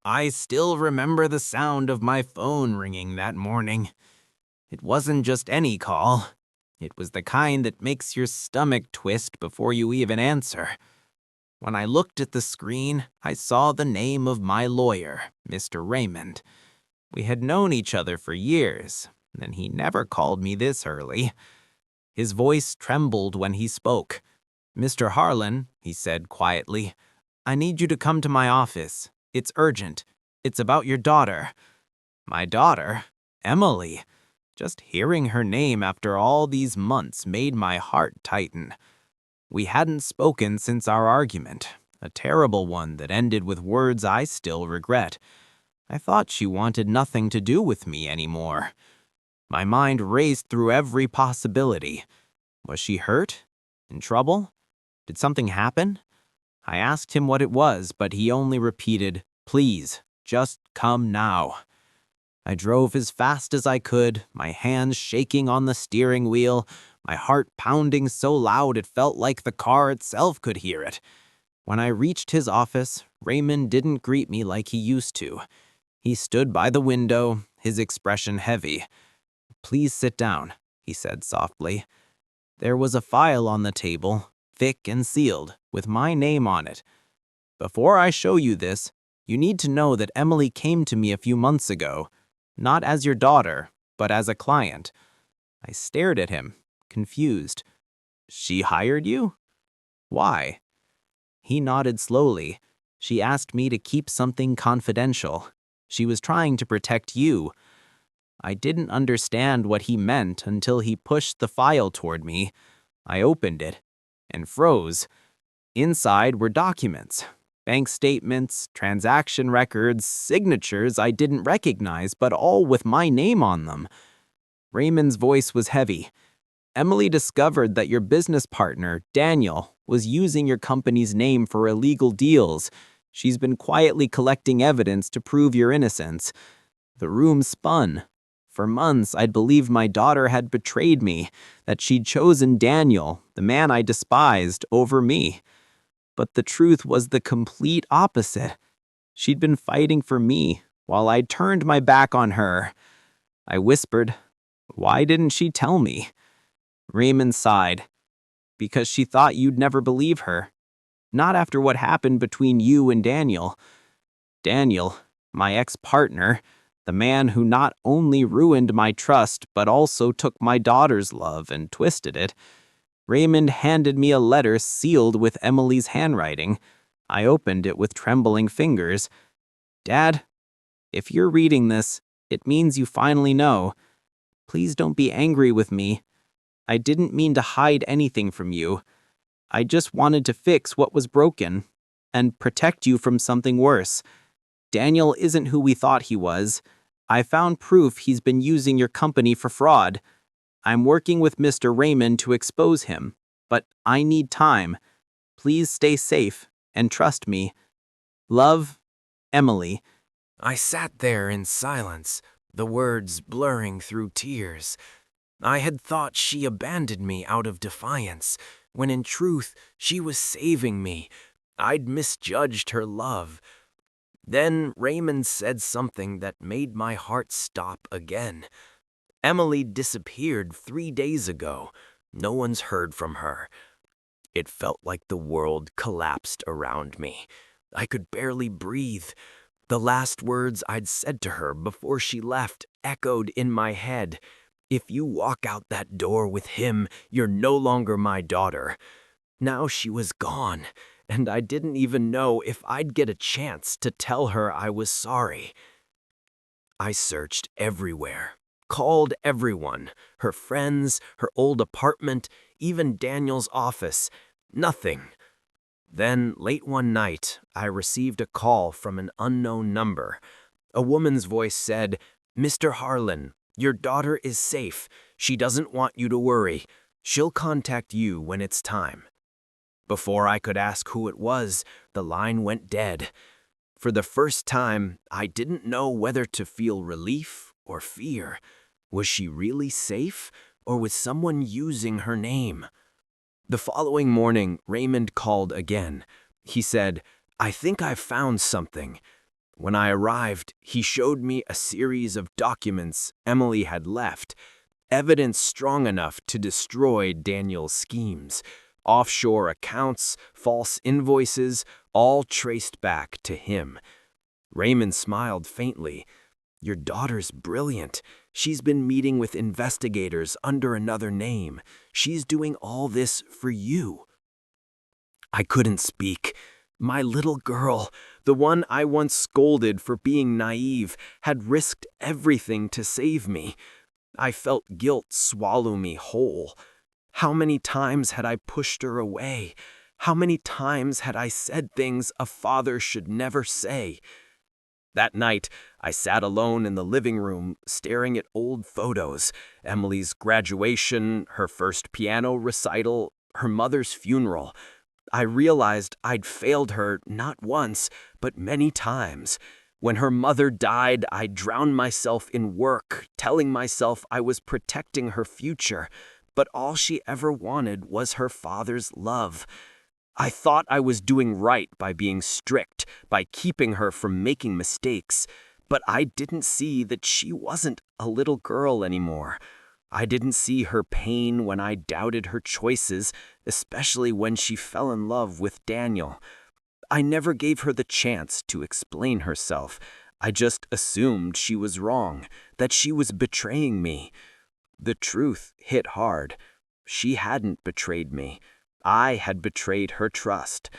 I still remember the sound of my phone ringing that morning. It wasn't just any call. It was the kind that makes your stomach twist before you even answer. When I looked at the screen, I saw the name of my lawyer, Mr. Raymond. We had known each other for years, and he never called me this early. His voice trembled when he spoke. "Mr. Harlan," he said quietly, "I need you to come to my office. It's urgent. It's about your daughter." My daughter? Emily. Just hearing her name after all these months made my heart tighten. We hadn't spoken since our argument, a terrible one that ended with words I still regret. I thought she wanted nothing to do with me anymore. My mind raced through every possibility. Was she hurt? In trouble? Did something happen? I asked him what it was, but he only repeated, "Please, just come now." I drove as fast as I could, my hands shaking on the steering wheel, my heart pounding so loud it felt like the car itself could hear it. When I reached his office, Raymond didn't greet me like he used to. He stood by the window, his expression heavy. "Please sit down," he said softly. There was a file on the table, thick and sealed, with my name on it. "Before I show you this, you need to know that Emily came to me a few months ago, not as your daughter, but as a client." I stared at him, confused. "She hired you? Why?" He nodded slowly. "She asked me to keep something confidential. She was trying to protect you." I didn't understand what he meant until he pushed the file toward me. I opened it and froze. Inside were documents, bank statements, transaction records, signatures I didn't recognize, but all with my name on them. Raymond's voice was heavy. "Emily discovered that your business partner, Daniel, was using your company's name for illegal deals. She's been quietly collecting evidence to prove your innocence." The room spun. For months, I'd believed my daughter had betrayed me, that she'd chosen Daniel, the man I despised, over me. But the truth was the complete opposite. She'd been fighting for me, while I'd turned my back on her. I whispered, "Why didn't she tell me?" Raymond sighed. "Because she thought you'd never believe her. Not after what happened between you and Daniel. Daniel, my ex-partner, the man who not only ruined my trust, but also took my daughter's love and twisted it." Raymond handed me a letter sealed with Emily's handwriting. I opened it with trembling fingers. "Dad, if you're reading this, it means you finally know. Please don't be angry with me. I didn't mean to hide anything from you. I just wanted to fix what was broken and protect you from something worse. Daniel isn't who we thought he was. I found proof he's been using your company for fraud. I'm working with Mr. Raymond to expose him, but I need time. Please stay safe and trust me. Love, Emily." I sat there in silence, the words blurring through tears. I had thought she abandoned me out of defiance, when in truth she was saving me. I'd misjudged her love. Then Raymond said something that made my heart stop again. "Emily disappeared 3 days ago. No one's heard from her." It felt like the world collapsed around me. I could barely breathe. The last words I'd said to her before she left echoed in my head. "If you walk out that door with him, you're no longer my daughter." Now she was gone, and I didn't even know if I'd get a chance to tell her I was sorry. I searched everywhere, called everyone, her friends, her old apartment, even Daniel's office. Nothing. Then, late one night, I received a call from an unknown number. A woman's voice said, "Mr. Harlan, your daughter is safe. She doesn't want you to worry. She'll contact you when it's time." Before I could ask who it was, the line went dead. For the first time, I didn't know whether to feel relief or fear. Was she really safe, or was someone using her name? The following morning, Raymond called again. He said, "I think I've found something." When I arrived, he showed me a series of documents Emily had left, evidence strong enough to destroy Daniel's schemes. Offshore accounts, false invoices, all traced back to him. Raymond smiled faintly. "Your daughter's brilliant. She's been meeting with investigators under another name. She's doing all this for you." I couldn't speak. My little girl, the one I once scolded for being naive, had risked everything to save me. I felt guilt swallow me whole. How many times had I pushed her away? How many times had I said things a father should never say? That night, I sat alone in the living room, staring at old photos. Emily's graduation, her first piano recital, her mother's funeral. I realized I'd failed her not once, but many times. When her mother died, I drowned myself in work, telling myself I was protecting her future, but all she ever wanted was her father's love. I thought I was doing right by being strict, by keeping her from making mistakes, but I didn't see that she wasn't a little girl anymore. I didn't see her pain when I doubted her choices, especially when she fell in love with Daniel. I never gave her the chance to explain herself. I just assumed she was wrong, that she was betraying me. The truth hit hard. She hadn't betrayed me. I had betrayed her trust.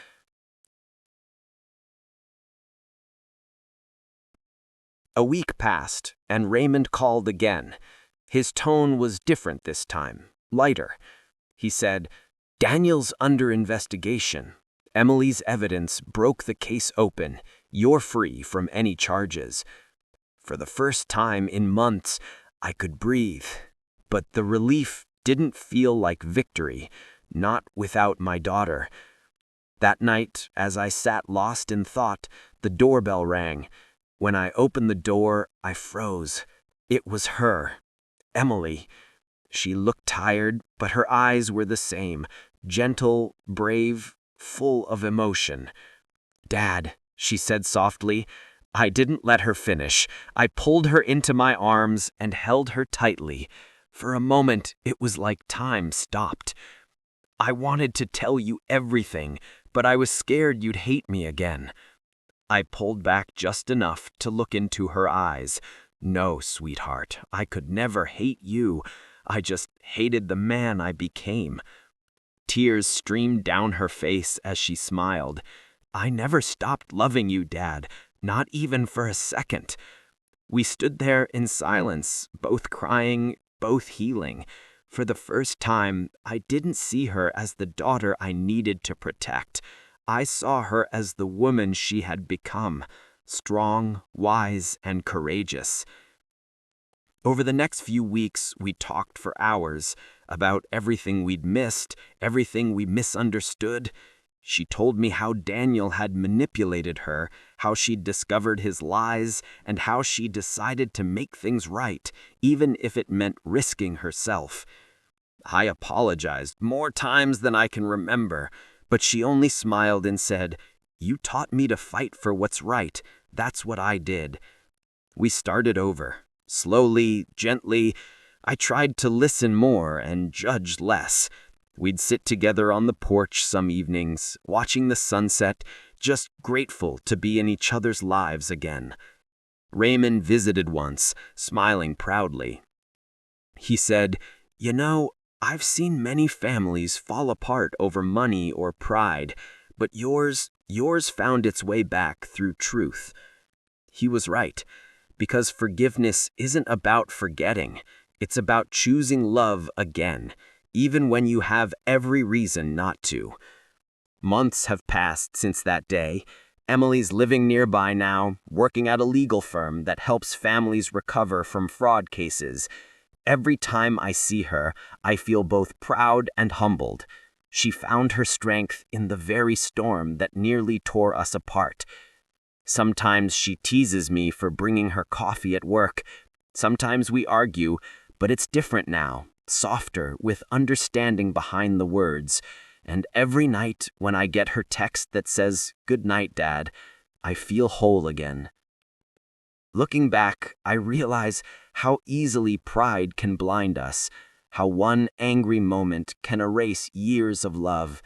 A week passed, and Raymond called again. His tone was different this time, lighter. He said, "Daniel's under investigation. Emily's evidence broke the case open. You're free from any charges." For the first time in months, I could breathe. But the relief didn't feel like victory, not without my daughter. That night, as I sat lost in thought, the doorbell rang. When I opened the door, I froze. It was her, Emily. She looked tired, but her eyes were the same, gentle, brave, full of emotion. "Dad," she said softly. I didn't let her finish. I pulled her into my arms and held her tightly. For a moment, it was like time stopped. "I wanted to tell you everything, but I was scared you'd hate me again." I pulled back just enough to look into her eyes. "No, sweetheart, I could never hate you. I just hated the man I became." Tears streamed down her face as she smiled. "I never stopped loving you, Dad, not even for a second." We stood there in silence, both crying, both healing. For the first time, I didn't see her as the daughter I needed to protect. I saw her as the woman she had become, strong, wise, and courageous. Over the next few weeks, we talked for hours about everything we'd missed, everything we misunderstood. She told me how Daniel had manipulated her, how she'd discovered his lies, and how she decided to make things right, even if it meant risking herself. I apologized more times than I can remember, but she only smiled and said, "You taught me to fight for what's right. That's what I did." We started over. Slowly, gently. I tried to listen more and judge less. We'd sit together on the porch some evenings, watching the sunset, just grateful to be in each other's lives again. Raymond visited once, smiling proudly. He said, "You know, I've seen many families fall apart over money or pride, but yours found its way back through truth." He was right, because forgiveness isn't about forgetting. It's about choosing love again, even when you have every reason not to. Months have passed since that day. Emily's living nearby now, working at a legal firm that helps families recover from fraud cases. Every time I see her, I feel both proud and humbled. She found her strength in the very storm that nearly tore us apart. Sometimes she teases me for bringing her coffee at work. Sometimes we argue, but it's different now, softer, with understanding behind the words. And every night when I get her text that says, "Good night, Dad," I feel whole again, Looking back, I realize how easily pride can blind us, how one angry moment can erase years of love.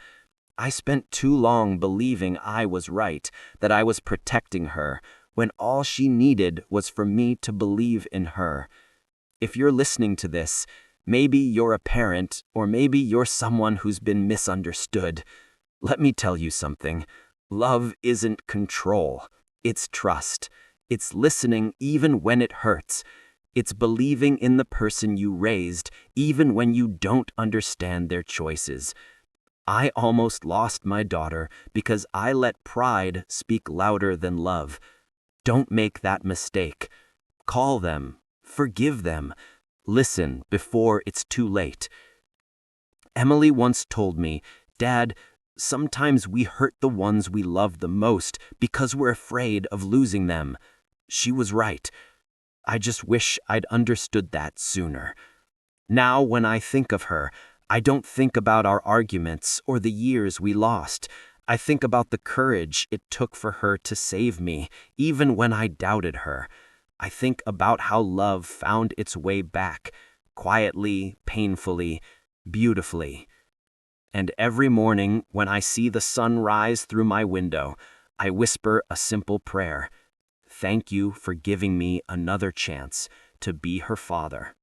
I spent too long believing I was right, that I was protecting her, when all she needed was for me to believe in her. If you're listening to this, maybe you're a parent, or maybe you're someone who's been misunderstood. Let me tell you something. Love isn't control. It's trust. It's listening even when it hurts. It's believing in the person you raised, even when you don't understand their choices. I almost lost my daughter because I let pride speak louder than love. Don't make that mistake. Call them. Forgive them. Listen before it's too late. Emily once told me, "Dad, sometimes we hurt the ones we love the most because we're afraid of losing them." She was right. I just wish I'd understood that sooner. Now, when I think of her, I don't think about our arguments or the years we lost. I think about the courage it took for her to save me, even when I doubted her. I think about how love found its way back, quietly, painfully, beautifully. And every morning, when I see the sun rise through my window, I whisper a simple prayer. Thank you for giving me another chance to be her father.